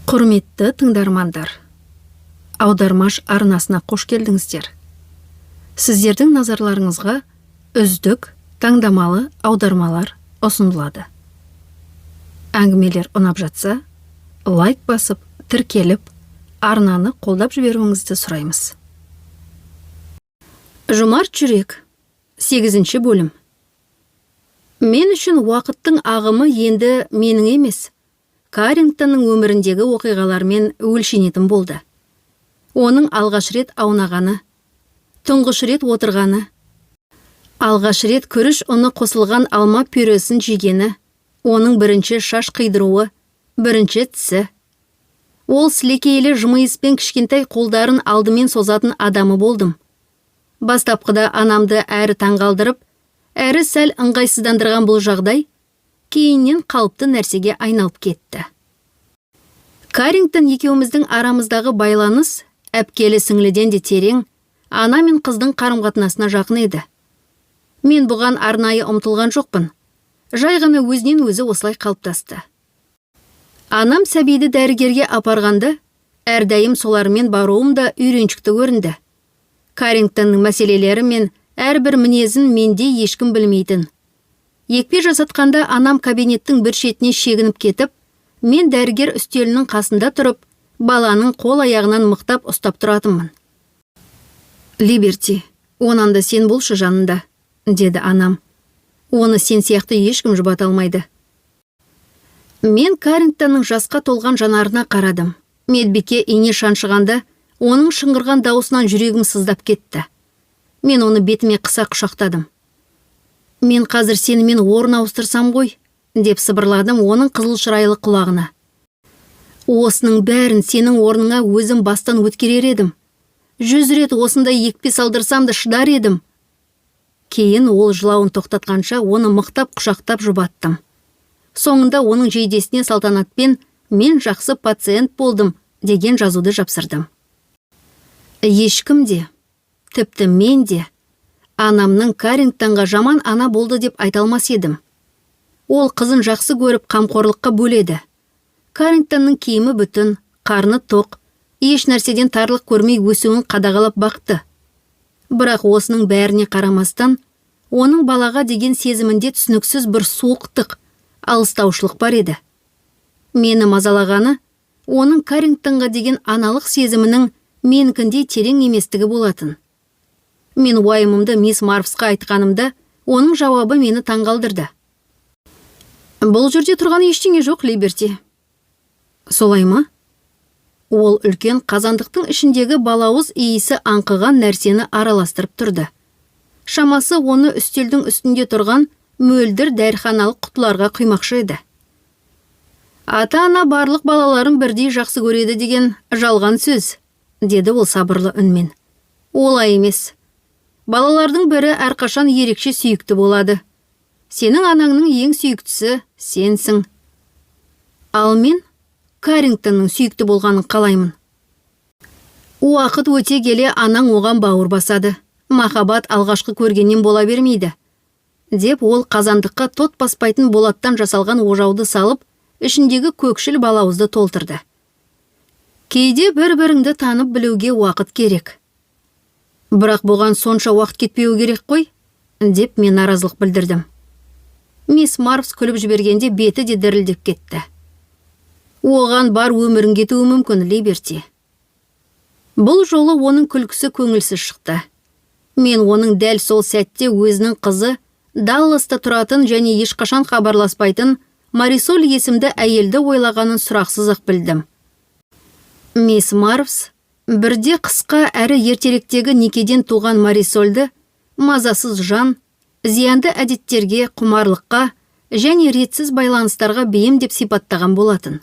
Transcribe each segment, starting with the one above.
Құрметті тыңдармандар, аудармаш арнасына қош келдіңіздер. Сіздердің назарларыңызға үздік таңдамалы аудармалар ұсынылады. Әңгімелер ұнап жатса, лайк басып, тіркеліп, арнаны қолдап жіберуіңізді сұраймыз. Жұмарт жүрек, 8-ші бөлім. Мен үшін уақыттың ағымы енді менің емес, Каррингтонның өміріндегі оқиғалармен өлшенетін болды. Оның алғаш рет аунағаны, тұңғыш рет отырғаны, алғаш рет күріш ұны қосылған алма пюресін жегені, оның бірінші шаш қидыруы, бірінші тісі. Ол сілекейлі жымиыспен кішкентай қолдарын алдымен созатын адамы болдым. Бастапқыда анамды әрі таңғалдырып, әрі сәл ыңғайсыздандырған бұл жағдай, кейіннен қалыпты нәрсеге айналып кетті. Каррингтон екеуміздің арамыздағы байланыс әпкелі сіңліден де терең, ана мен қыздың қарым-қатынасына жақын еді. Мен бұған арнайы ұмтылған жоқпын. Жай ғана өзінен өзі осылай қалыптасты. Анам сәбиді дәрігерге апарғанды, әрдайым солармен баруым да үйреншікті көрінді. Каррингтонның мәселелері мен әрбір мінезін менде ешкім білмейтін. Екпе жасатқанда анам кабинеттің бір шетіне шегініп кетіп, мен дәрігер үстелінің қасында тұрып, баланың қол аяғынан мықтап ұстап тұратынмын. Либерти, онан да сен болшы жанында, деді анам. Оны сен сияқты ешкім жұбата алмайды. Мен Каррингтонның жасқа толған жанарына қарадым. Медбике ине шаншығанда, оның шыңғырған дауысынан жүрегім сыздап кетті. Мен оны бетіме қыса құшақтадым. Мен қазір сенімен орын ауыстырсам ғой, деп сыбырладым оның қызыл шырайлы құлағына. Осының бәрін сенің орныңа өзім бастан өткерер едім. 100 рет осындай екпе салдырсам да шыдар едім. Кейін ол жылауын тоқтатқанша оны мықтап құшақтап жұбаттым. Соңында оның жейдесіне салтанатпен мен жақсы пациент болдым деген жазуды жапсырдым. Ешкім де, тіпті мен де, анамның Каррингтонға жаман ана болды деп айта алмас едім. Ол қызын жақсы көріп қамқорлыққа бөледі. Каррингтонның киімі бүтін, қарны тоқ, еш нәрседен тарлық көрмей өсуін қадағалап бақты. Бірақ осының бәріне қарамастан, оның балаға деген сезімінде түсініксіз бір суықтық, алыстаушылық бар еді. Мені мазалағаны, оның Каррингтонға деген аналық сезімінің менікіндей терең еместігі болатын. Мен уайымымды мисс Марвсқа айтқанымда, оның жауабы мені таңғалдырды. Бұл жерде тұрған ештеңе жоқ, Либерти. Солай ма? Ол үлкен қазандықтың ішіндегі балауыз иісі аңқыған нәрсені араластырып тұрды. Шамасы оны үстелдің үстінде тұрған мөлдір дәріханалық құтыларға құймақшы еді. Ата-ана барлық балаларын бірдей жақсы көреді деген жалған сөз, деді ол сабырлы үнмен. Олай емес. Балалардың бірі әрқашан ерекше сүйікті болады. Сенің анаңның ең сүйіктісі сенсің. Ал мен Каррингтонның сүйікті болғанын қалаймын. Уақыт өте келе анаң оған бауыр басады. Махаббат алғашқы көргеннен бола бермейді. Деп ол қазандыққа тот баспайтын болаттан жасалған ожауды салып, ішіндегі көкшіл балауызды толтырды. Кейде бір-біріңді танып білуге уақыт керек. Бірақ бұған сонша уақыт кетпеу керек қой, деп мен наразылық білдірдім. Мисс Марвс күліп жібергенде беті де дірілдеп кетті. Оған бар өмірің кетуі мүмкін, Либерти. Бұл жолы оның күлкісі көңілсіз шықты. Мен оның дәл сол сәтте өзінің қызы, Далласта тұратын және ешқашан хабарласпайтын Марисоль есімді әйелді ойлағанын сұрақсыз-ақ білдім. Мисс Марвс бірде қысқа әрі ертеректегі некеден туған Марисольді мазасыз жан, зиянды әдеттерге, құмарлыққа және ретсіз байланыстарға бейім деп сипаттаған болатын.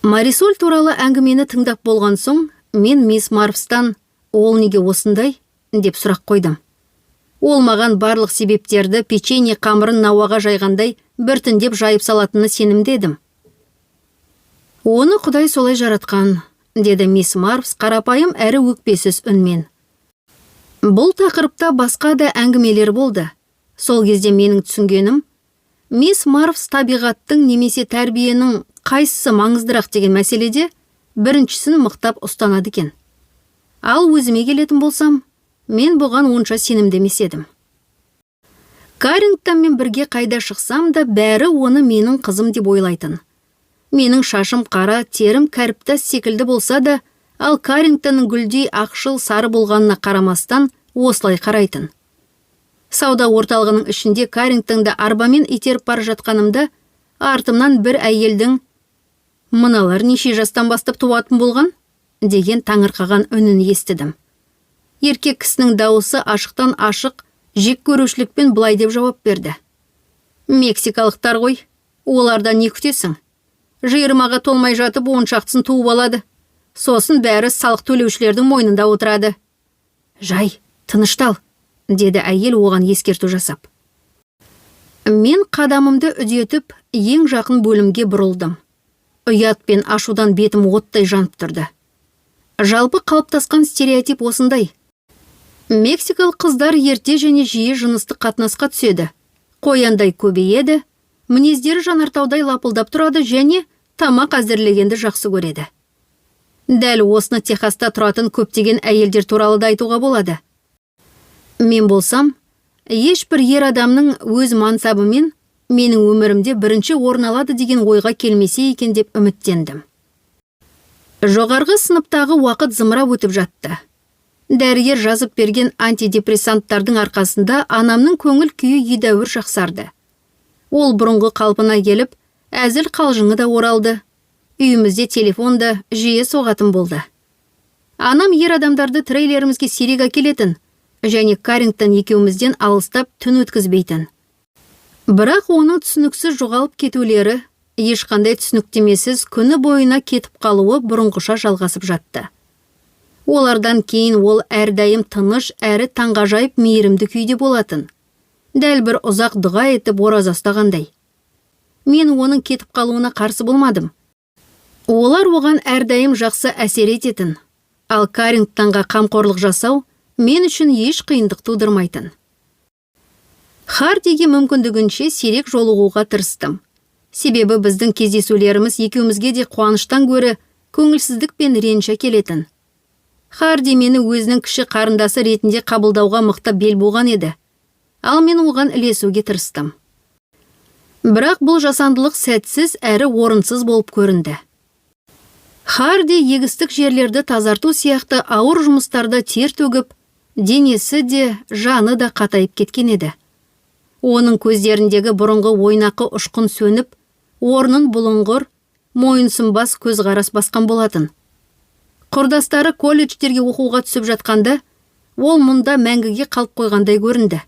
Марисоль туралы әңгімені тыңдап болған соң, мен мисс Марвстан «Ол неге осындай?» деп сұрақ қойдым. Ол маған барлық себептерді печенье қамырын науаға жайғандай біртіндеп жайып салатыны сенімдедім. Оны Құдай солай жаратқан, деді мисс Марвс қарапайым әрі өкпесіз үнмен. Бұл тақырыпта басқа да әңгімелер болды. Сол кезде менің түсінгенім, Мисс Марвс табиғаттың немесе тәрбиенің қайсысы маңыздырақ деген мәселеде біріншісін мықтап ұстанады екен. Ал өзіме келетін болсам, мен бұған онша сенімді емес едім. Карингтонмен бірге қайда шықсам да бәрі оны менің қызым деп ойлайтын. Менің шашым қара, терім кәріптас секілді болса да, ал Карингтонның гүлдей ақшыл сары болғанына қарамастан осылай қарайтын. Сауда орталығының ішінде Карингтонды арбамен итеріп бара жатқанымда, артымнан бір әйелдің «Мыналар неше жастан бастап туатын болған?» деген таңырқаған үнін естідім. Еркек кісінің дауысы ашықтан ашық, жек көрушілікпен былай деп жауап берді. «Мексикалықтар ғой, олардан не күтесің? 20-ға толмай жатып 10 шақтысын туып алады. Сосын бәрі салық төлеушілердің мойнында отырады». «Жай, тыныштал», деді әйел оған ескерту жасап. Мен қадамымды үдетіп, ең жақын бөлімге бұрылдым. Ұят пен ашудан бетім оттай жанып тұрды. Жалпы қалыптасқан стереотип осындай. Мексикалық қыздар ерте және жиі жыныстық қатынасқа түседі. Қояндай көбейеді, мінездері жанартаудай лапылдап тұрады және тамақ әзірлегенді жақсы көреді. Дәл осыны Техаста тұратын көптеген әйелдер туралы да айтуға болады. Мен болсам, ешбір ер адамның өз мансабымен менің өмірімде бірінші орын алады деген ойға келмесе екен деп үміттендім. Жоғарғы сыныптағы уақыт зымырап өтіп жатты. Дәрігер жазып берген антидепрессанттардың арқасында анамның көңіл күйі едәуір жақсарды. Ол бұрынғы қалпына келіп, әзіл қалжыңы да оралды. Үйімізде телефон да жиі соғатын болды. Анам ер адамдарды трейлерімізге сирек әкелетін, және Карингтон екеумізден алыстап түн өткізбейтін. Бірақ оның түсініксіз жоғалып кетулері, ешқандай түсініктемесіз күні бойына кетіп қалуы бұрынғыша жалғасып жатты. Олардан кейін ол әрдайым тыныш әрі таңғажайып мейірімді күйде болатын. Дәл бір ұзақ дұға етіп ораза ұстағандай. Мен оның кетіп қалуына қарсы болмадым. Олар оған әрдайым жақсы әсер ететін. Ал Карингтонға қамқорлық жасау мен үшін еш қиындық тудырмайтын. Хардиге мүмкіндігінше сирек жолығуға тырыстым. Себебі біздің кездесулеріміз екеумізге де қуаныштан гөрі көңілсіздік пен реніш келетін. Харди мені өзінің кіші қарындасы ретінде қабылдауға мықты бел болған еді. Ал мен оған ілесуге тырыстым. Бірақ бұл жасандылық сәтсіз әрі орынсыз болып көрінді. Харди егістік жерлерді тазарту сияқты ауыр жұмыстарда тер төгіп, денесі де, жаны да қатайып кеткен еді. Оның көздеріндегі бұрынғы ойнақы ұшқын сөніп, орнын бұлыңғыр, мойынсынбас көзқарас басқан болатын. Құрдастары колледждерге оқуға түсіп жатқанда, ол мұнда мәңгіге қалып қойғандай көрінді.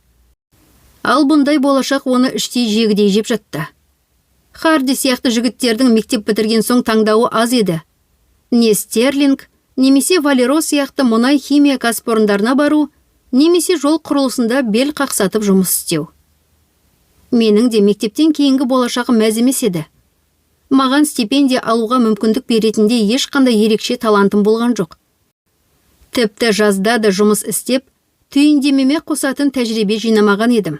Ал бұндай болашақ оны іштей жегідей жеп жатты. Харди сияқты жігіттердің мектеп бітірген соң таңдауы аз еді. Не Стерлинг, немесе Валеро сияқты мұнай химия кәсіпорындарына бару, немесе жол құрылысында бел қақсатып жұмыс істеу. Менің де мектептен кейінгі болашағым мәз емес еді. Маған стипендия алуға мүмкіндік беретінде ешқандай ерекше талантым болған жоқ. Тіпті жазда да жұмыс істеп, түйіндемеме қосатын тәжірибе жинамаған едім.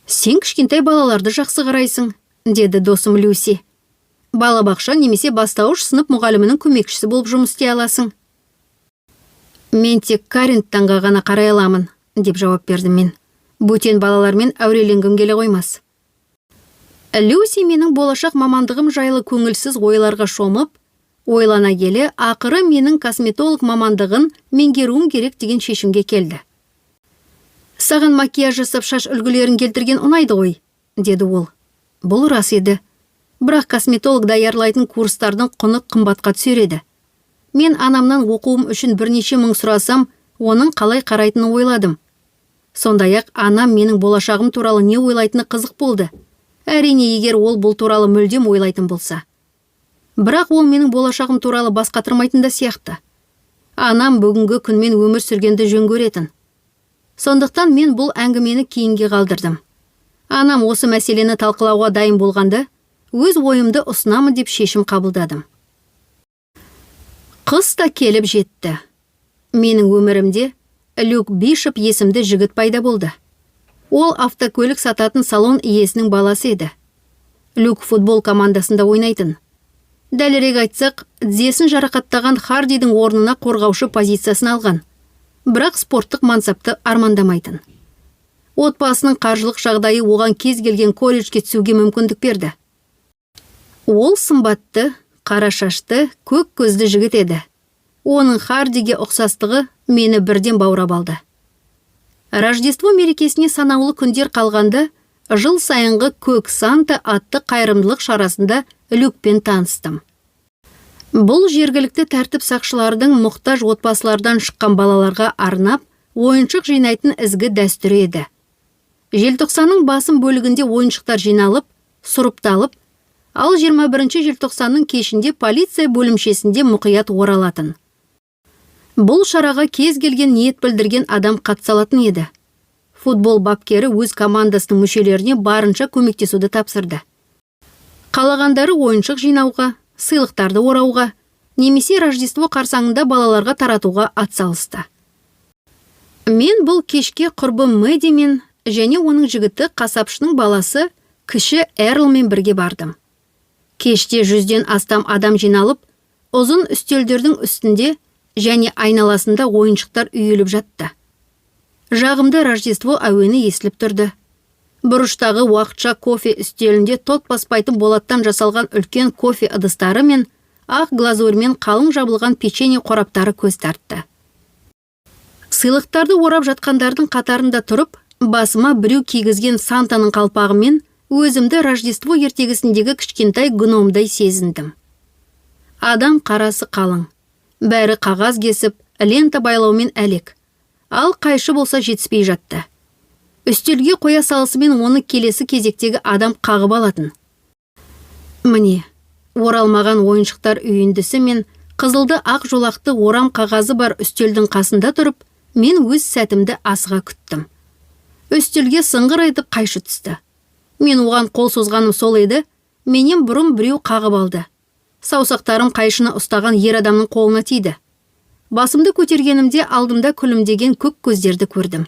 «Сен кішкентай балаларды жақсы қарайсың», деді досым Люси. «Балабақша немесе бастауыш сынып мұғалімінің көмекшісі болып жұмыс істей аласың». «Мен тек Карингтонға ғана қарай аламын», деп жауап бердім мен. «Бөтен балалармен әуреленгім келе қоймас». Люси менің болашақ мамандығым жайлы көңілсіз ойларға шомып, ойлана келе, ақыры менің косметолог мамандығын меңгеруім керек деген шешімге келді. «Саған макияж жасап шаш үлгілерін келтірген ұнайды ғой», деді ол. Бұл рас еді. Бірақ косметолог даярлайтын курстардың құны қымбатқа түсер еді. Мен анамнан оқуым үшін бірнеше мың сұрасам, оның қалай қарайтынын ойладым. Сондай-ақ анам менің болашағым туралы не ойлайтыны қызық болды. Әрине, егер ол бұл туралы мүлдем ойлайтын болса. Бірақ ол менің болашағым туралы бас қатырмайтын да сияқты. Анам бүгінгі күнмен өмір сүргенді жөн көретін. Сондықтан мен бұл әңгімені кейінге қалдырдым. Анам осы мәселені талқылауға дайын болғанда, өз ойымды ұсынамын деп шешім қабылдадым. Қыс та келіп жетті. Менің өмірімде Люк Бишоп есімді жігіт пайда болды. Ол автокөлік сататын салон иесінің баласы еді. Люк футбол командасында ойнайтын. Дәлірек айтсақ, тізесін жарақаттаған Хардидің орнына қорғаушы позициясын алған. Бірақ спорттық мансапты армандамайтын. Отбасының қаржылық жағдайы оған кез келген колледжге түсуге мүмкіндік берді. Ол сымбатты, қара шашты, көк көзді жігіт еді. Оның Хардиге ұқсастығы мені бірден баурап алды. Рождество мерекесіне санаулы күндер қалғанда, жыл сайынғы көк Санта атты қайырымдылық шарасында Люкпен таныстым. Бұл жергілікті тәртіп сақшылардың мұқтаж отбасылардан шыққан балаларға арнап, ойыншық жинайтын ізгі дәстүрі еді. Желтоқсанның басым бөлігінде ойыншықтар жиналып, сұрыпталып, ал 21 желтоқсанның кешінде полиция бөлімшесінде мұқият оралатын. Бұл шараға кез келген ниет білдірген адам қатыса еді. Футбол бапкері өз командасының мүшелеріне барынша көмектесуді тапсырды. Қалағандары ойыншық жинауға, сыйлықтарды орауға, немесе Рождество қарсаңында балаларға таратуға атсалысты. Мен бұл кешке құрбы Мэдди мен және оның жігіті қасапшының баласы кіші Эрлмен бірге бардым. Кеште 100-ден астам адам жиналып, ұзын үстелдердің үстінде және айналасында ойыншықтар үйіліп жатты. Жағымда Рождество әуені естіліп тұрды. Бұрыштағы уақытша кофе үстелінде тот баспайтын болаттан жасалған үлкен кофе ыдыстары мен ақ глазурмен қалың жабылған печенье қораптары көз тартты. Сыйлықтарды орап жатқандардың қатарында тұрып, басыма біреу кигізген Сантаның қалпағымен өзімді Рождество ертегісіндегі кішкентай гномдай сезіндім. Адам қарасы қалың. Бәрі қағаз кесіп, лента байлаумен әлек. Ал қайшы болса жетіспей жатты. Үстелге қоя салысымен оны келесі кезектегі адам қағып алатын. Міне, оралмаған ойыншықтар үйіндісі мен қызылды ақ жолақты орам қағазы бар үстелдің қасында тұрып, мен өз сәтімді асыға күттім. Үстелге сыңғыр айтып қайшы түсті. Мен оған қол созғаным сол еді, менен бұрын біреу қағып алды. Саусақтарым қайшыны ұстаған ер адамның қолына тиді. Басымды көтергенімде алдымда күлімдеген көк көздерді көрдім.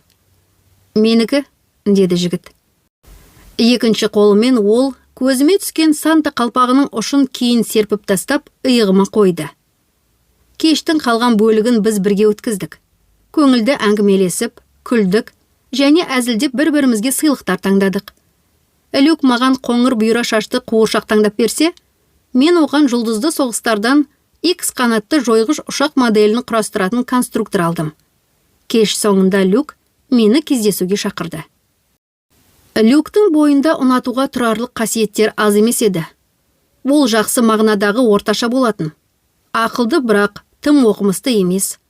Менікі, деді жігіт. Екінші қолымен ол көзіме түскен Санта қалпағының ұшын кейін серпіп тастап, иығыма қойды. Кештің қалған бөлігін біз бірге өткіздік. Көңілді әңгімелесіп, күлдік және әзілдеп бір-бірімізге сыйлықтар таңдадық. Люк маған қоңыр бұйра шашты қуыршақ таңдап берсе, мен оған жұлдызды соғыстардан X қанатты жойғыш ұшақ моделін құрастыратын конструктор алдым. Кеш соңында Люк мені кездесуге шақырды. Люктың бойында ұнатуға тұрарлық қасиеттер аз емес еді. Ол жақсы мағынадағы орташа болатын. Ақылды, бірақ тым оқымысты емес.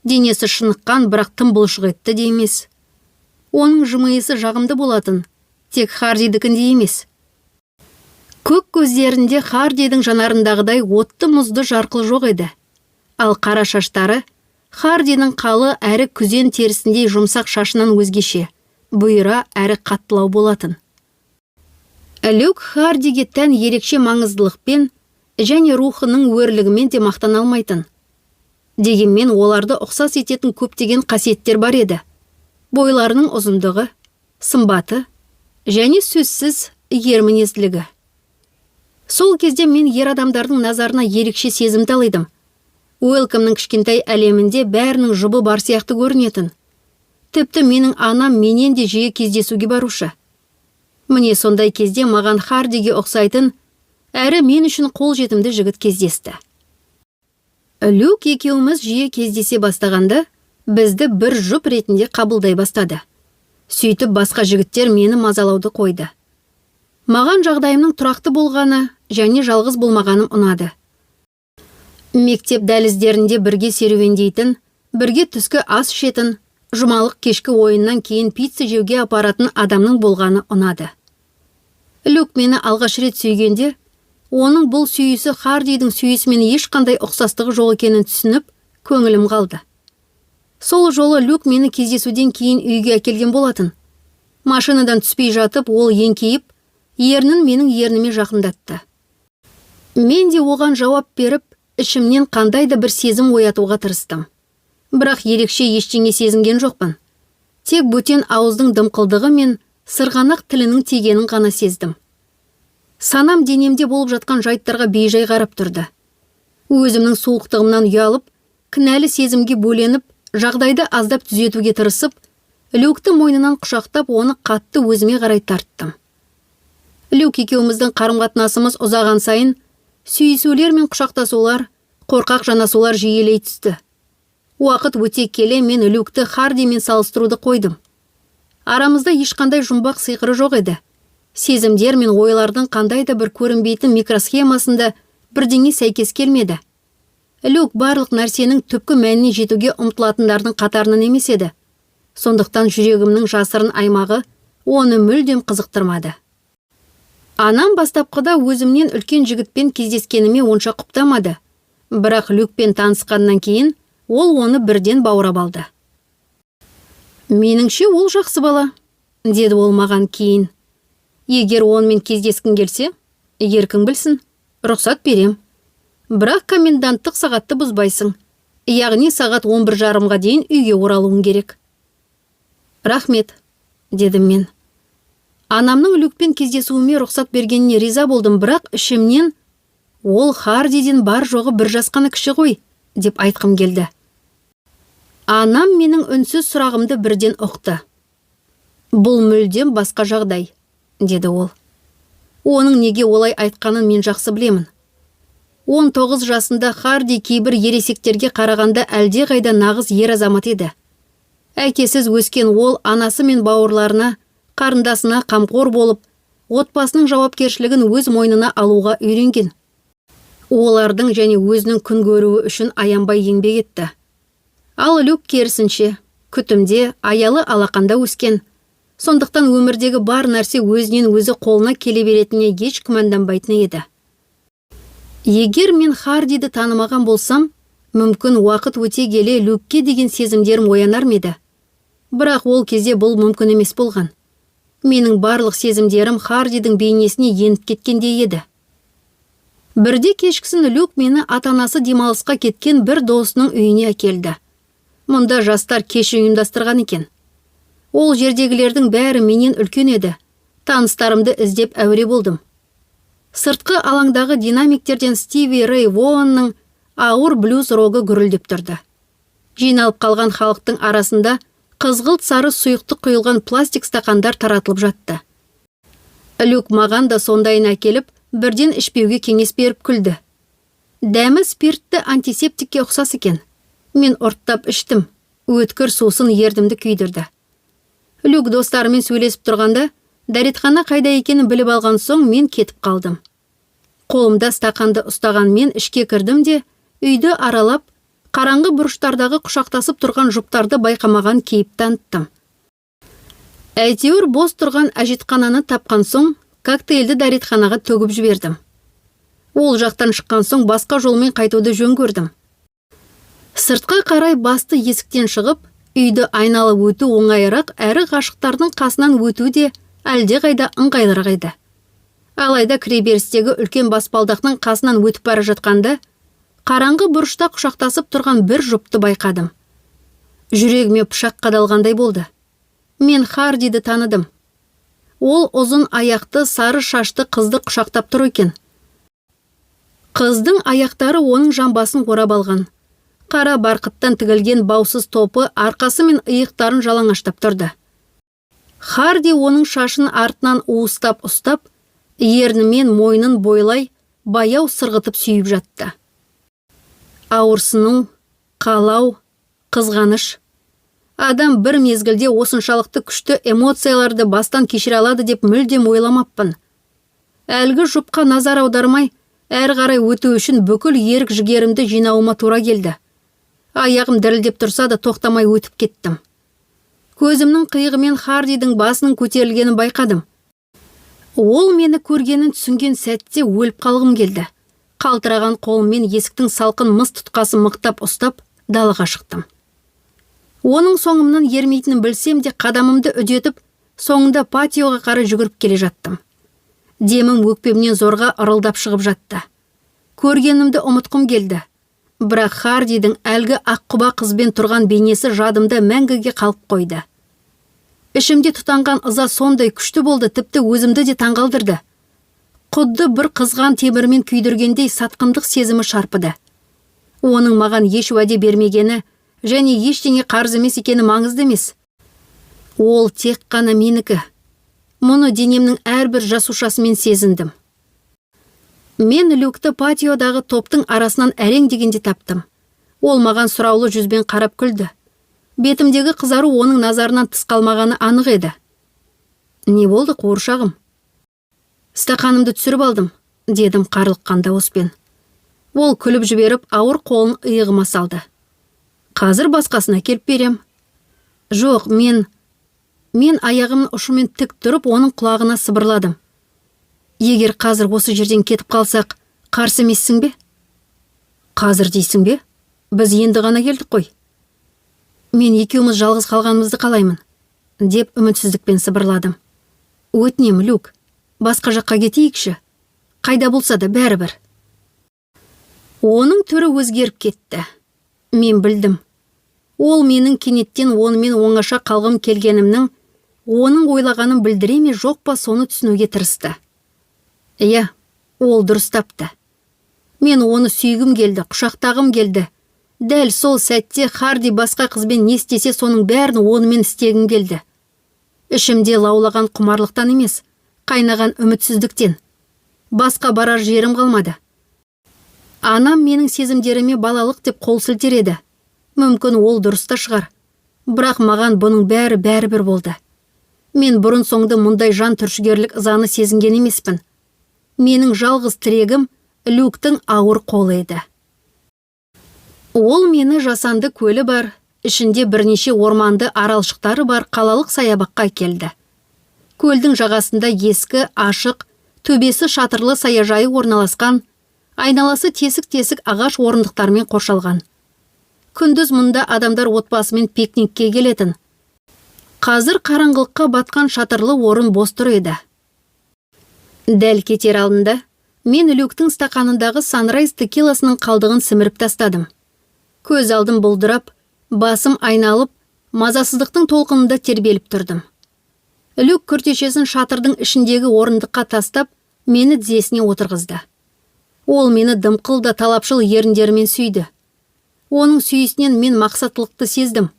Денесі шыныққан, бірақ тым бұлшық етті де емес. Оның жымиысы жағымды болатын, тек Хардидікіндей емес. Көк көздерінде Хардидің жанарындағыдай отты мұзды жарқыл жоқ еді. Ал қара шаштары Хардидің қалы әрі күзен терісіндей жұмсақ шашынан өзгеше, бұйра әрі қаттылау болатын. Люк Хардиге тән ерекше маңыздылықпен және рухының өрлігімен де мақтана алмайтын. Дегенмен оларды ұқсас ететін көптеген қасиеттер бар еді. Бойларының ұзындығы, сымбаты және сөзсіз ер мінезділігі. Сол кезде мен ер адамдардың назарына ерекше сезім талидым. Уэлкомның кішкентай әлемінде бәрінің жұбы бар сияқты көрінетін. Тіпті менің анам менен де жиі кездесуге барушы. Міне сондай кезде маған Хардиге ұқсайтын, әрі мен үшін қол жетімді жігіт кездесті. Люк екеуміз жиі кездесе бастағанда, бізді бір жұп ретінде қабылдай бастады. Сөйтіп басқа жігіттер мені мазалауды қойды. Маған жағдайымның тұрақты болғаны және жалғыз болмағаным ұнады. Мектеп дәліздерінде бірге серуендейтін, бірге түскі ас ішетін, жұмалық кешкі ойыннан кейін пицца жеуге апаратын адамның болғаны ұнады. Люк мені алғаш рет сүйгенде, оның бұл сүйісі Хардидің сүйісімен ешқандай ұқсастығы жоқ екенін түсініп, көңілім қалды. Сол жолы Люк мені кездесуден кейін үйге әкелген болатын. Машинадан түспей жатып, ол еңкейіп, ернін менің ерніме жақындатты. Мен де оған жауап беріп, ішімнен қандайда бір сезім оятуға тырыстым. Бірақ ерекше ештеңе сезінген жоқпын. Тек бөтен ауыздың дымқылдығы мен сырғанақ тілінің тигенін ғана сездім. Санам денемде болып жатқан жайттарға бейжай қарап тұрды. Өзімнің суықтығымнан ұялып, кінәлі сезімге бөленіп, жағдайды аздап түзетуге тырысып, Люкті мойнынан құшақтап, оны қатты өзіме қарай тарттым. Люк екеуміздің қарым-қатынасымыз ұзаған сайын, сүйісулер мен құшақтасулар, қорқақ жанасулар жиілей түсті. Уақыт өте келе мен Люкті Хардимен салыстыруды қойдым. Арамызда ешқандай жұмбақ сиқыры жоқ еді. Сезімдер мен ойлардың қандай да бір көрінбейтін микросхемасында бірдеңе сәйкес келмеді. Люк барлық нәрсенің түпкі мәніне жетуге ұмтылатындардың қатарынан емес еді. Сондықтан жүрегімнің жасырын аймағы оны мүлдем қызықтырмады. Анам бастапқыда өзімнен үлкен жігітпен кездескеніме онша құптамады. Бірақ Люкпен танысқаннан кейін ол оны бірден баурап алды. Меніңше ол жақсы бала, деді ол маған кейін. Егер онымен кездескің келсе, еркің білсін, рұқсат берем. Бірақ коменданттық сағатты бұзбайсың. Яғни сағат 11:30-ға дейін үйге оралуың керек. Рахмет, дедім мен. Анамның Люкпен кездесуіме рұқсат бергеніне риза болдым, бірақ ішімнен ол Хардиден бар жоғы бір жасқаны кіші ғой, деп айтқым келді. Анам менің үнсіз сұрағымды бірден ұқты. Бұл мүлдем басқа жағдай, деді ол. Оның неге олай айтқанын мен жақсы білемін. 19 жасында Харди кейбір ересектерге қарағанда әлде қайда нағыз ер азамат еді. Әкесіз өскен ол анасы мен бауырларына, қарындасына қамқор болып, отбасының жауапкершілігін өз мойнына алуға үйренген. Олардың және өзінің күн көруі үшін аянбай еңбек етті. Ал Люк керісінше, күтімде, аялы алақанда өскен. Сондықтан өмірдегі бар нәрсе өзінен өзі қолына келе беретініне еш күмәнданбайтын еді. Егер мен Хардиді танымаған болсам, мүмкін уақыт өте келе Люкке деген сезімдерім оянар ма еді. Бірақ ол кезде бұл мүмкін емес болған. Менің барлық сезімдерім Хардидің бейнесіне еніп кеткендей еді. Бірде кешкісін Люк мені ата-анасы демалысқа кеткен бір досының үйіне әкелді. Мұнда жастар кеші ұйымдастырған екен. Ол жердегілердің бәрі менен үлкен еді. Таныстарымды іздеп әуре болдым. Сыртқы алаңдағы динамиктерден Стиви Рэй Воанның ауыр блюз рогы гүрілдеп тұрды. Жиналып қалған халықтың арасында қызғылт сары сұйықты құйылған пластик стақандар таратылып жатты. Люк маған да сондайын әкеліп, бірден ішпеуге кеңес беріп күлді. Дәмі спиртті антисептикке ұқсас екен. Мен ұрттап іштім, өткір сусын ердімді күйдірді. Люк достарымен сөйлесіп тұрғанда, дәретхана қайда екенін біліп алған соң мен кетіп қалдым. Қолымда стақанды ұстаған мен ішке кірдім де, үйді аралап, қараңғы бұрыштардағы құшақтасып тұрған жұптарды байқамаған кейіп таныттым. Әйтеуір бос тұрған әжетхананы тапқан соң, коктейлді дәретханаға төгіп жібердім. Ол жақтан шыққан соң басқа жолмен қайтуды жөн көрдім. Сыртқа қарай басты есіктен шығып, үйді айналып өту оңайырақ, әрі ғашықтардың қасынан өту де әлде қайда ыңғайлырақ еді. Алайда кіреберістегі үлкен баспалдақтың қасынан өтіп бара жатқанда, қараңғы бұрышта құшақтасып тұрған бір жұпты байқадым. Жүрегіме пышақ қадалғандай болды. Мен Хардиді таныдым. Ол ұзын аяқты, сары шашты қызды құшақтап тұр екен. Қыздың аяқтары оның жамбасын орап алған. Қара барқыттан тігілген баусыз топы арқасы мен иықтарын жалаңаштап тұрды. Харди оның шашын артынан уыстап ұстап, ернімен мойнын бойлай, баяу сырғытып сүйіп жатты. Ауырсыну, қалау, қызғаныш. Адам бір мезгілде осыншалықты күшті эмоцияларды бастан кешіре алады деп мүлдем ойламаппын. Әлгі жұпқа назар аудармай, әрі қарай өту үшін бүкіл ерік жігерімді жинауыма тура келді. Аяғым дірілдеп тұрса да тоқтамай өтіп кеттім. Көзімнің қиығымен Хардидің басының көтерілгенін байқадым. Ол мені көргенін түсінген сәтте өліп қалғым келді. Қалтыраған қолыммен есіктің салқын мыс тұтқасын мықтап ұстап, далаға шықтым. Оның соңымнан ермейтінін білсем де қадамымды үдетіп, соңында патиоға қарай жүгіріп келе жаттым. Демім өкпемнен зорға ырылдап шығып жатты. Көргенімді ұмытқым келді. Бірақ Хардидің әлгі аққұба қызбен тұрған бейнесі жадымда мәңгіге қалып қойды. Ішімде тұтанған ыза сондай күшті болды, тіпті өзімді де таңғалдырды. Құдды бір қызған темірмен күйдіргендей сатқындық сезімі шарпыды. Оның маған еш уәде бермегені және ештеңе қарыз емес екені маңызды емес. Ол тек қана менікі. Мұны денемнің әрбір жасушасымен сезіндім. Мен Люкты патиодағы топтың арасынан әрең дегенде таптым. Ол маған сұраулы жүзбен қарап күлді. Бетімдегі қызару оның назарынан тыс қалмағаны анық еді. Не болды, қуыршағым? Стақанымды түсіріп алдым, дедім қарлыққан дауыспен. Ол күліп жіберіп, ауыр қолын иығыма салды. Қазір басқасына келіп берем. Жоқ, мен аяғымның ұшымен тік тұрып, оның құлағына сыбырладым. Егер қазір осы жерден кетіп қалсақ, қарсы емессің бе? Қазір дейсің бе? Біз енді ғана келдік қой. Мен екеуміз жалғыз қалғанымызды қалаймын, деп үмітсіздікпен сыбырладым. Өтінем, Люк, басқа жаққа кетейікші. Қайда болса да бәрібір. Оның түрі өзгеріп кетті. Мен білдім. Ол менің кенеттен онымен оңаша қалғым келгенімнің, оның ойлағанын білдіре ме жоқ па соны түсінуге тырысты. Иә, ол дұрыс тапты. Мен оны сүйгім келді, құшақтағым келді. Дәл сол сәтте Харди басқа қызбен не істесе соның бәрін онымен істегім келді. Ішімде лаулаған құмарлықтан емес, қайнаған үмітсіздіктен. Басқа барар жерім қалмады. Анам менің сезімдеріме балалық деп қол сілтер. Мүмкін ол дұрыста шығар. Бірақ маған бұның бәрі болды. Мен бұрын соңды мұндай жан түршігерлік ызаны сезінген емеспін. Менің жалғыз тірегім Люктың ауыр қолы еді. Ол мені жасанды көлі бар, ішінде бірнеше орманды аралшықтары бар қалалық саябаққа келді. Көлдің жағасында ескі, ашық, төбесі шатырлы саяжайы орналасқан, айналасы тесік-тесік ағаш орындықтармен қоршалған. Күндіз мұнда адамдар отбасымен пикникке келетін. Қазір қараңғылыққа батқан шатырлы орын бос тұр еді. Дәл кетер алдында мен Люктың стақанындағы Sunrise текиласының қалдығын сіміріп тастадым. Көз алдым бұлдырап, басым айналып, мазасыздықтың толқынында тербеліп тұрдым. Люк күртешесін шатырдың ішіндегі орындыққа тастап, мені тізесіне отырғызды. Ол мені дымқыл да талапшыл еріндерімен сүйді. Оның сүйісінен мен мақсаттылықты сездім.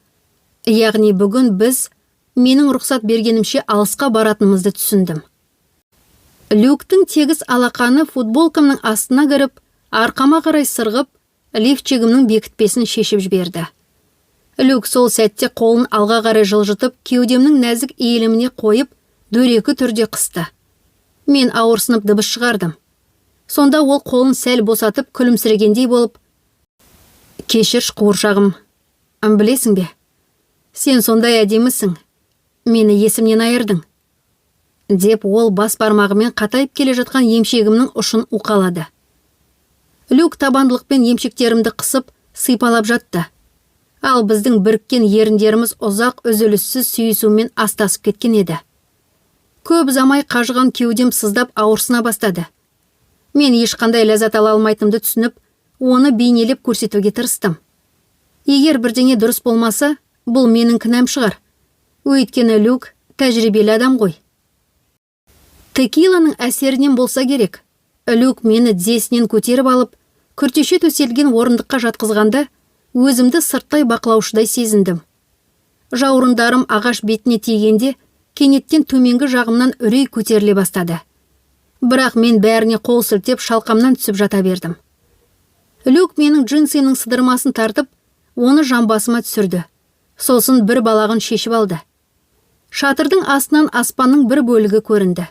Яғни бүгін біз, менің рұқсат бергенімше алысқа баратынымызды түсіндім. Люктың тегіс алақаны футболкамның астына кіріп, арқама қарай сырғып, лифчигімнің бекітпесін шешіп жіберді. Люк сол сәтте қолын алға қарай жылжытып, кеудемнің нәзік иіліміне қойып, дөрекі түрде қысты. Мен ауырсынып дыбыс шығардым. Сонда ол қолын сәл босатып күлімсірегендей болып, «Кешір, қуыршағым, білесің бе? Сен сондай әдемісің. Мені есімнен айырдың», деп ол бас бармағымен қатайып келе жатқан емшегімнің ұшын уқалады. Люк табандылықпен емшектерімді қысып, сипалап жатты. Ал біздің біріккен еріндеріміз ұзақ үзіліссіз сүйісумен астасып кеткен еді. Көп замай қажыған кеудем сыздап ауырсына бастады. Мен ешқандай ләззат ала алмайтынымды түсініп, оны бейнелеп көрсетуге тырыстым. Егер бірдеңе дұрыс болмаса, бұл менің кінәм шығар. Өйткені Люк тәжірибелі адам ғой. Текиланың әсерінен болса керек. Люк мені тізесінен көтеріп алып, күртеше төселген орындыққа жатқызғанда, өзімді сырттай бақылаушыдай сезіндім. Жауырындарым ағаш бетіне тигенде, кенеттен төменгі жағымнан үрей көтеріле бастады. Бірақ мен бәріне қол сілтеп шалқамнан түсіп жата бердім. Люк менің джинсымның сыдырмасын тартып, оны жамбасыма түсірді. Сосын бір балағын шешіп алды. Шатырдың астынан аспанның бір бөлігі көрінді.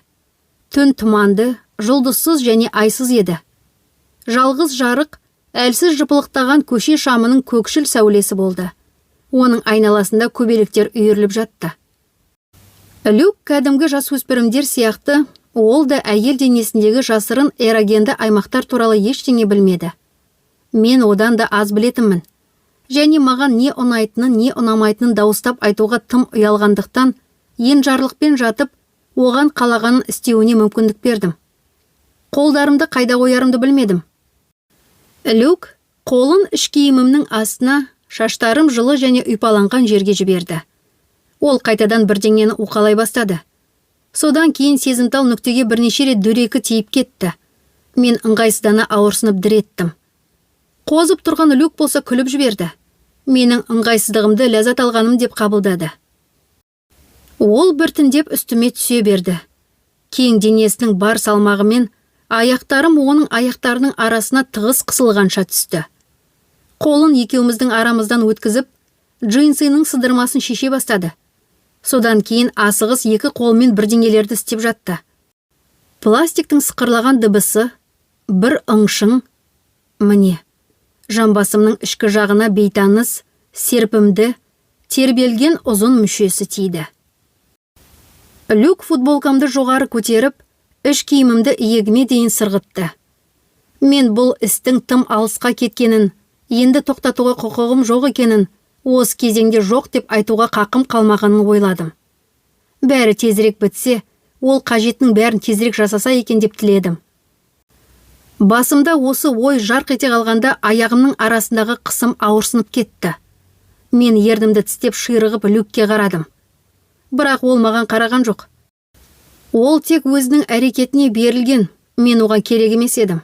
Түн тұманды, жұлдызсыз және айсыз еді. Жалғыз жарық, әлсіз жыпылықтаған көше шамының көкшіл сәулесі болды. Оның айналасында көбелектер үйіріліп жатты. Люк кәдімгі жасөспірімдер сияқты, ол да әйел денесіндегі жасырын эрогенді аймақтар туралы ештеңе білмеді. Мен одан да аз білетінмін. Және маған не ұнайтынын, не ұнамайтынын дауыстап айтуға тым ұялғандықтан, енжарлықпен жатып, оған қалағанын істеуіне мүмкіндік бердім. Қолдарымды қайда қоярымды білмедім. Люк қолын іш киімімнің астына, шаштарым жылы және ұйпаланған жерге жіберді. Ол қайтадан бірдеңені уқалай бастады. Содан кейін сезімтал нүктеге бірнеше рет дөрекі тиіп кетті. Мен ыңғайсыздана ауырсынып дір еттім. Қозып тұрған Люк болса күліп жіберді. Менің ыңғайсыздығымды ләззат алғаным деп қабылдады. Ол біртіндеп үстіме түсе берді. Кең денесінің бар салмағымен аяқтарым оның аяқтарының арасына тығыз қысылғанша түсті. Қолын екеуміздің арамыздан өткізіп, джинсының сыдырмасын шеше бастады. Содан кейін асығыс екі қолмен бірдеңелерді істеп жатты. Пластиктің сықырлаған дыбысы, бір ыңшың, міне, жамбасымның ішкі жағына бейтаныс, серпімді, тербелген ұзын мүшесі тиді. Люк футболкамды жоғары көтеріп, іш киімімді иегіме дейін сырғытты. Мен бұл істің тым алысқа кеткенін, енді тоқтатуға құқығым жоқ екенін, осы кезеңде жоқ деп айтуға қақым қалмағанын ойладым. Бәрі тезірек бітсе, ол қажетінің бәрін тезірек жасаса екен деп тіледім. Басымда осы ой жарқ ете қалғанда аяғымның арасындағы қысым ауырсынып кетті. Мен ердімді тістеп ширығып Люкке қарадым. Бірақ ол маған қараған жоқ. Ол тек өзінің әрекетіне берілген, мен оған керек емес едім.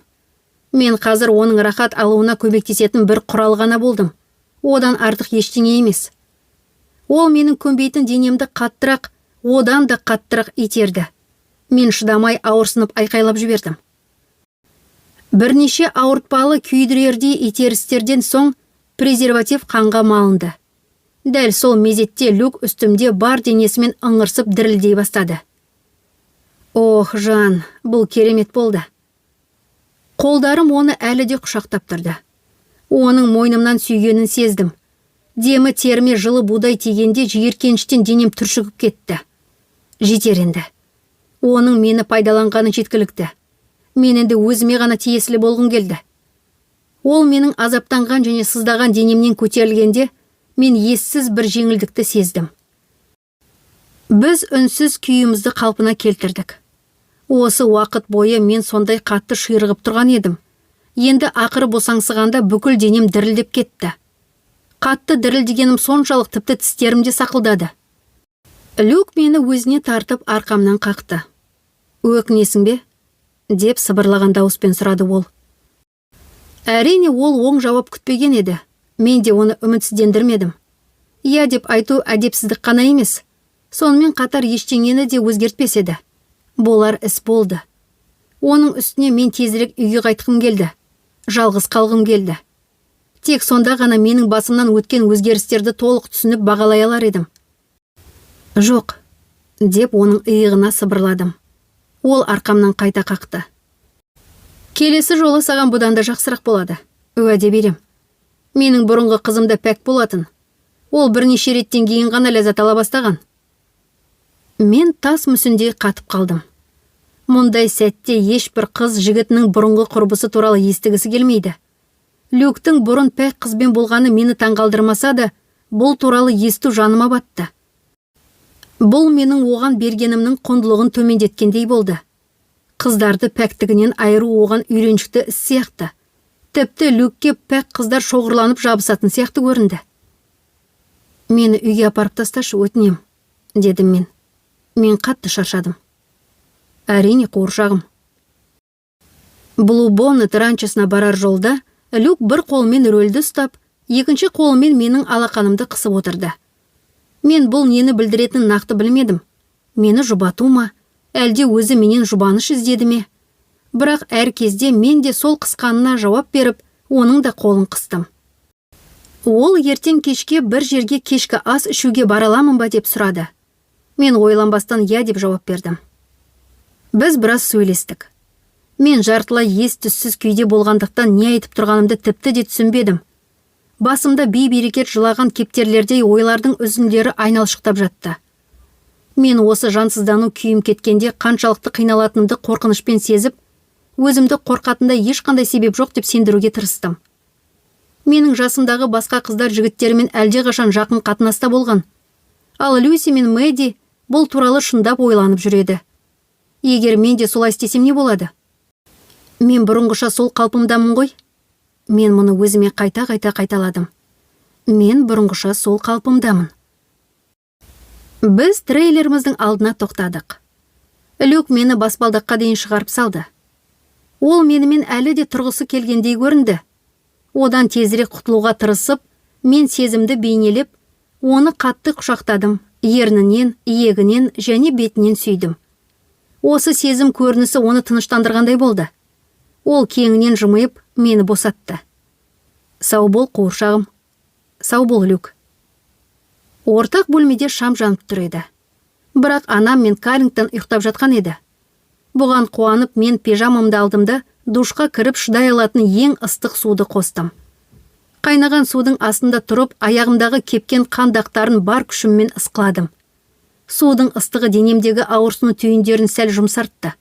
Мен қазір оның рахат алуына көмектесетін бір құрал ғана болдым. Одан артық ештеңе емес. Ол менің көнбейтін денемді қаттырақ, одан да қаттырақ итерді. Мен шыдамай ауырсынып айқайлап жібердім. Бірнеше ауыртпалы күйдірердей итерістерден соң презерватив қанға малынды. Дәл сол мезетте Люк үстімде бар денесімен ыңырсып дірілдей бастады. Ох, жан, бұл керемет болды. Қолдарым оны әлі де құшақтап тұрды. Оның мойнымнан сүйгенін сездім. Демі теріме жылы будай тигенде жиіркеніштен денем түршігіп кетті. Жетер енді. Оның мені пайдаланғаны жеткілікті. Мен енді өзіме ғана тиесілі болғым келді. Ол менің азаптанған және сыздаған денемнен көтерілгенде, мен ессіз бір жеңілдікті сездім. Біз үнсіз күйімізді қалпына келтірдік. Осы уақыт бойы мен сондай қатты ширығып тұрған едім. Енді ақыры босаңсығанда бүкіл денем дірілдеп кетті. Қатты дірілдегенім соншалық тіпті тістерімде сақылдады. Люк мені өзіне тартып арқамнан қақты. Өкінесің бе? Деп сыбырлаған дауыспен сұрады ол. Әрине ол оң жауап күтпеген еді. Мен де оны үмітсіздендірмедім. Иә деп айту әдепсіздік қана емес. Сонымен қатар ештеңені де өзгертпес еді. Болар іс болды. Оның үстіне мен тезірек үйге қайтқым келді. Жалғыз қалғым келді. Тек сонда ғана менің басымнан өткен өзгерістерді толық түсініп бағалай алар едім. Жоқ, деп оның иығына сыбырладым. Ол арқамнан қайта қақты. Келесі жолы саған бұдан да жақсырақ болады. Уәде берем. Менің бұрынғы қызым да пәк болатын. Ол бірнеше реттен кейін ғана ләззат ала бастаған. Мен тас мүсіндей қатып қалдым. Мұндай сәтте ешбір қыз жігітінің бұрынғы құрбысы туралы естігісі келмейді. Люктің бұрын пәк қызбен болғаны мені таңғалдырмаса да, бұл туралы есту жаныма батты. Бұл менің оған бергенімнің құндылығын төмендеткендей болды. Қыздарды пәктігінен айыру оған үйреншікті іс сияқты. Тіпті Люкке пәк қыздар шоғырланып жабысатын сияқты көрінді. Мені үйге апарып тасташы, өтінем, дедім мен. Мен қатты шаршадым. Әрине, қуыршағым. Blue Bonnet ранчосына барар жолда Люк бір қолмен рөлді ұстап, екінші қолмен менің алақанымды қысып отырды. Мен бұл нені білдіретін нақты білмедім. Мені жұбату ма, әлде өзі менен жұбаныш іздеді ме? Бірақ әр кезде мен де сол қысқанына жауап беріп, оның да қолын қыстым. Ол ертең кешке бір жерге кешкі ас ішуге бара аламын ба деп сұрады. Мен ойланбастан иә деп жауап бердім. Біз біраз сөйлестік. Мен жартылай ес-түссіз күйде болғандықтан не айтып тұрғанымды тіпті де түсінбедім. Басымда бей-берекет жылаған кептерлердей ойлардың үзіндері айналшықтап жатты. Мен осы жансыздану күйім кеткенде қаншалықты қиналатынымды қорқынышпен сезіп, өзімді қорқатында ешқандай себеп жоқ деп сендіруге тырыстым. Менің жасымдағы басқа қыздар жігіттерімен әлдеқашан жақын қатынаста болған. Ал Люси мен Мэдди бұл туралы шындап ойланып жүреді. Егер мен де солай істесем не болады? Мен бұрынғыша сол қалпымдамын ғой? Мен мұны өзіме қайта-қайта қайталадым. Мен бұрынғыша сол қалпымдамын. Біз трейлеріміздің алдына тоқтадық. Люк мені баспалдаққа дейін шығарып салды. Ол менімен әлі де тұрғысы келгендей көрінді. Одан тезірек құтылуға тырысып, мен сезімді бейнелеп, оны қатты құшақтадым, ернінен, иегінен және бетінен сүйдім. Осы сезім көрінісі оны тыныштандырғандай болды. Ол кеңінен жымиып, мені босатты. Сау бол, қуыршағым. Сау бол, Люк. Ортақ бөлмеде шам жанып тұр еді. Бірақ анам мен Каррингтон ұйықтап жатқан еді. Бұған қуанып, мен пижамамды алдым да душқа кіріп шыдай алатын ең ыстық суды қостым. Қайнаған судың астында тұрып, аяғымдағы кепкен қандақтарын бар күшіммен ысқыладым. Судың ыстығы денемдегі ауырсыну түйіндерін сәл жұмсартты.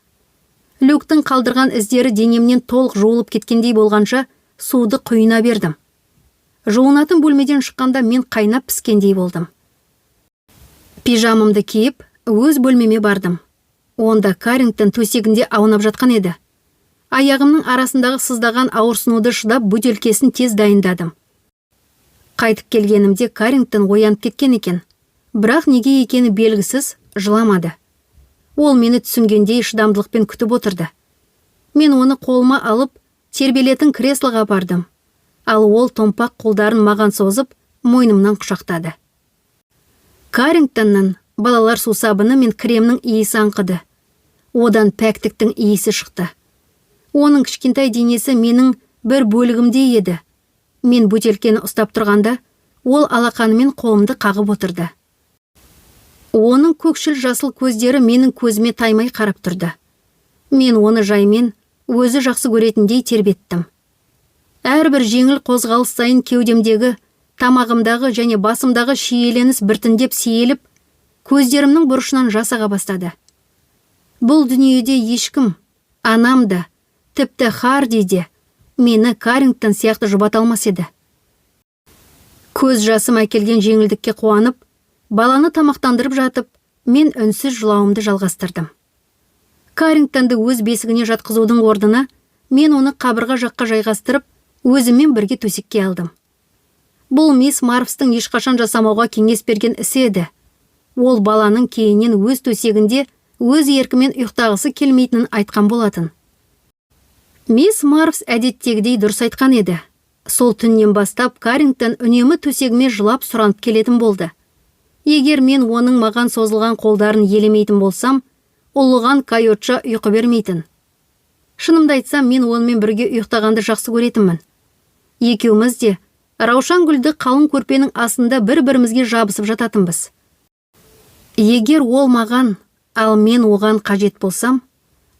Люктың қалдырған іздері денемнен толық жуылып кеткендей болғанша, суды құйына бердім. Жуынатын бөлмеден шыққанда мен қайнап піскендей болдым. Пижамымды киіп, өз бөлмеме бардым. Онда Каррингтон төсегінде аунап жатқан еді. Аяғымның арасындағы сыздаған ауырсынуды шыдап бөтелкесін тез дайындадым. Қайтып келгенімде Каррингтон оянып кеткен екен. Бірақ неге екені белгісіз, жыламады. Ол мені түсінгендей шыдамдылықпен күтіп отырды. Мен оны қолыма алып, тербелетін креслоға бардым. Ал ол томпақ қолдарын маған созып, мойнымнан құшақтады. Каррингтоннан балалар сусабыны мен кремнің иісі аңқыды. Одан пәктіктің иісі шықты. Оның кішкентай денесі менің бір бөлігімдей еді. Мен бөтелкені ұстап тұрғанда, ол алақанымен қолымды қағып отырды. Оның көкшіл жасыл көздері менің көзіме таймай қарап тұрды. Мен оны жаймен, өзі жақсы көретіндей тербеттім. Әрбір жеңіл қозғалыс сайын кеудемдегі, тамағымдағы және басымдағы шиеленіс біртіндеп сейіліп, көздерімнің бұрышынан жас аға бастады. Бұл дүниеде ешкім, анам да, тіпті Харди де, мені Каррингтон сияқты жұбата алмас еді. Көз жасым әкелген жеңілдікке қуанып, баланы тамақтандырып жатып, мен үнсіз жылауымды жалғастырдым. Каррингтонды өз бесігіне жатқызудың орнына, мен оны қабырға жаққа жайғастырып, өзімен бірге төсекке алдым. Бұл мисс Марвстың ешқашан жасамауға кеңес берген ісі еді. Ол баланың кейіннен өз төсегінде өз еркімен ұйықтағысы келмейтінін айтқан болатын. Мисс Марвс әдеттегідей дұрыс айтқан еді. Сол түннен бастап Каррингтон үнемі төсегіме жылап сұранып келетін болды. Егер мен оның маған созылған қолдарын елемейтін болсам, ұлыған койотша ұйқы бермейтін. Шынымды айтсам, мен онымен бірге ұйықтағанды жақсы көретінмін. Екеуміз де раушан гүлді қалың көрпенің астында бір-бірімізге жабысып жататынбыз. Егер ол маған, ал мен оған қажет болсам,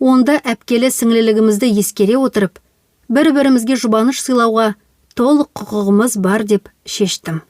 онда әпкелі сіңлілігімізді ескере отырып, бір-бірімізге жұбаныш сыйлауға толық құқығымыз бар деп шештім.